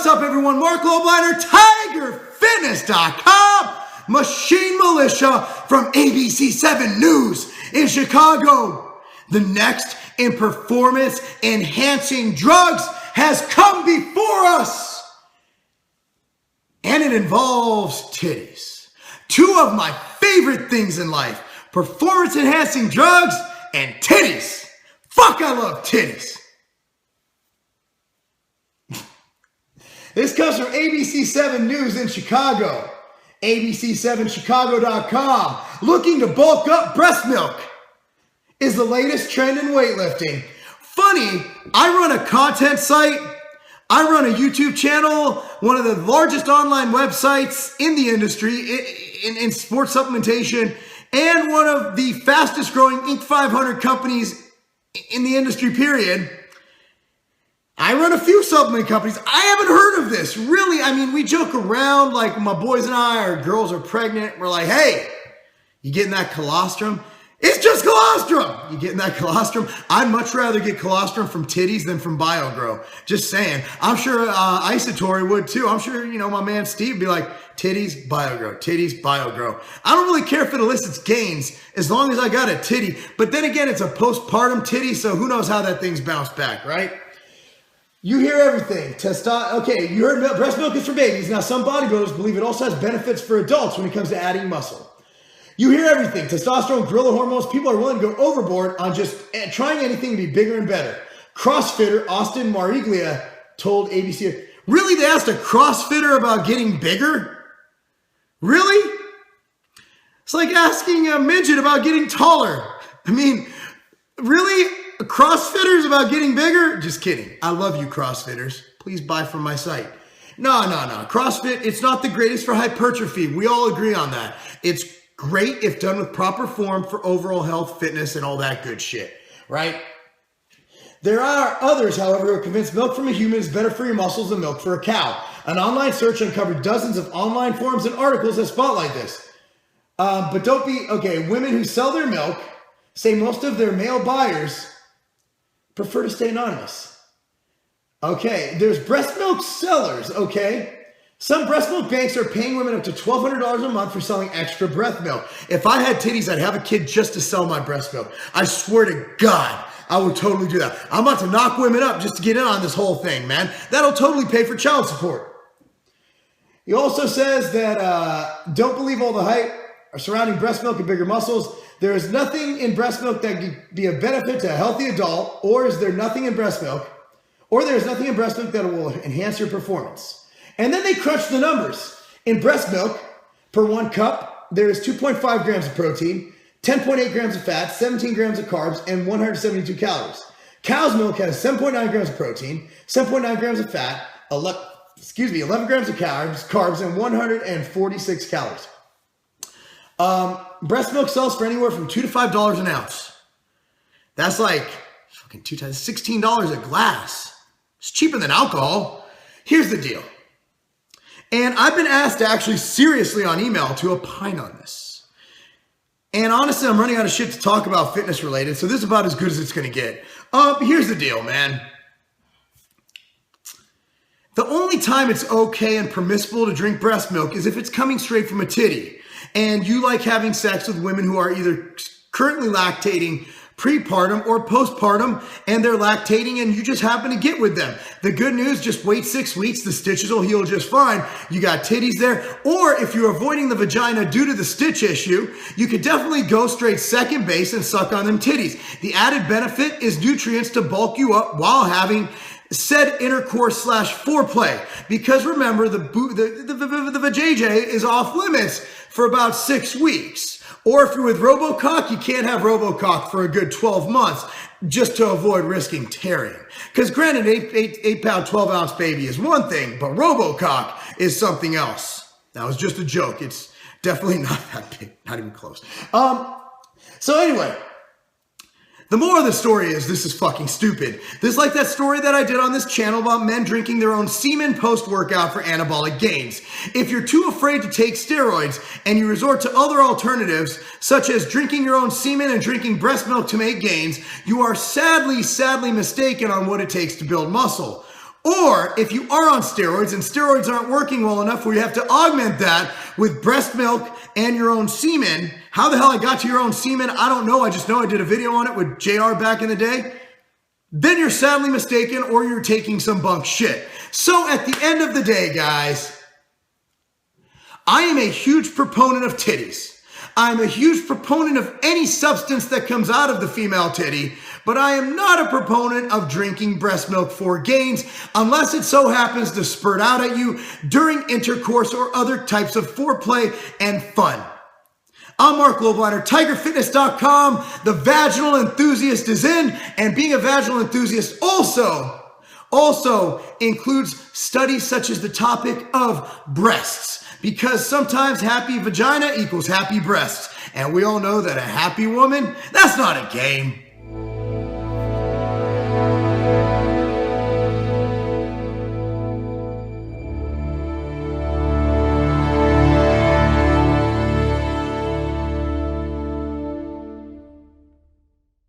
up, everyone? Marc Lobliner, TigerFitness.com, Machine Militia from ABC 7 News in Chicago. The next in performance-enhancing drugs has come before us. And it involves titties. Two of my favorite things in life, performance-enhancing drugs and titties. Fuck, I love titties. This comes from ABC 7 News in Chicago. ABC7Chicago.com. Looking to bulk up breast milk is the latest trend in weightlifting. Funny, I run a content site. I run a YouTube channel, one of the largest online websites in the industry in sports supplementation, and one of the fastest growing Inc. 500 companies in the industry, period. I run a few supplement companies. I haven't heard of this. Really, I mean, we joke around like my boys and I, our girls are pregnant. We're like, hey, you getting that colostrum? It's just colostrum. You getting that colostrum? I'd much rather get colostrum from titties than from BioGrow. Just saying. I'm sure Isatori would too. I'm sure, my man Steve would be like, titties, BioGrow, titties, BioGrow. I don't really care if it elicits gains as long as I got a titty. But then again, it's a postpartum titty, so who knows how that thing's bounced back, right? You hear everything. Okay, you heard breast milk is for babies. Now, some bodybuilders believe it also has benefits for adults when it comes to adding muscle. You hear everything. Testosterone, gorilla hormones. People are willing to go overboard on just trying anything to be bigger and better. CrossFitter Austin Mariglia told ABC, really? They asked a CrossFitter about getting bigger? Really? It's like asking a midget about getting taller. I mean, really? CrossFitters about getting bigger? Just kidding. I love you, CrossFitters. Please buy from my site. No. CrossFit, it's not the greatest for hypertrophy. We all agree on that. It's great if done with proper form for overall health, fitness, and all that good shit, right? There are others, however, who are convinced milk from a human is better for your muscles than milk for a cow. An online search uncovered dozens of online forums and articles that spotlight this. But don't be, women who sell their milk say most of their male buyers prefer to stay anonymous. Okay, there's breast milk sellers, okay? Some breast milk banks are paying women up to $1,200 a month for selling extra breast milk. If I had titties, I'd have a kid just to sell my breast milk. I swear to God, I would totally do that. I'm about to knock women up just to get in on this whole thing, man. That'll totally pay for child support. He also says that don't believe all the hype surrounding breast milk and bigger muscles. There is nothing in breast milk that could be a benefit to a healthy adult, or is there nothing in breast milk, or there's nothing in breast milk that will enhance your performance. And then they crunch the numbers. In breast milk, per 1 cup, there is 2.5 grams of protein, 10.8 grams of fat, 17 grams of carbs, and 172 calories. Cow's milk has 7.9 grams of protein, 7.9 grams of fat, 11 grams of carbs, and 146 calories. Breast milk sells for anywhere from $2 to $5 an ounce. That's like fucking $16 a glass. It's cheaper than alcohol. Here's the deal. And I've been asked to actually seriously on email to opine on this. And honestly, I'm running out of shit to talk about fitness related, so this is about as good as it's going to get. Here's the deal, man. The only time it's okay and permissible to drink breast milk is if it's coming straight from a titty. And you like having sex with women who are either currently lactating prepartum or postpartum, and they're lactating and you just happen to get with them. The good news, just wait 6 weeks, the stitches will heal just fine. You got titties there. Or if you're avoiding the vagina due to the stitch issue, you could definitely go straight second base and suck on them titties. The added benefit is nutrients to bulk you up while having said intercourse / foreplay. Because remember, the vajayjay is off limits for about 6 weeks. Or if you're with Robocock, you can't have Robocock for a good 12 months just to avoid risking tearing. Because granted, 8-pound, 12-ounce baby is one thing, but Robocock is something else. That was just a joke. It's definitely not that big, not even close. So anyway, the moral of the story is this is fucking stupid. This is like that story that I did on this channel about men drinking their own semen post-workout for anabolic gains. If you're too afraid to take steroids and you resort to other alternatives, such as drinking your own semen and drinking breast milk to make gains, you are sadly mistaken on what it takes to build muscle. Or if you are on steroids and steroids aren't working well enough where you have to augment that with breast milk and your own semen. How the hell I got to your own semen, I don't know. I just know I did a video on it with JR back in the day. Then you're sadly mistaken or you're taking some bunk shit. So at the end of the day, guys, I am a huge proponent of titties. I'm a huge proponent of any substance that comes out of the female titty, but I am not a proponent of drinking breast milk for gains unless it so happens to spurt out at you during intercourse or other types of foreplay and fun. I'm Marc Lobliner, TigerFitness.com. The vaginal enthusiast is in, and being a vaginal enthusiast also includes studies such as the topic of breasts, because sometimes happy vagina equals happy breasts. And we all know that a happy woman, that's not a game.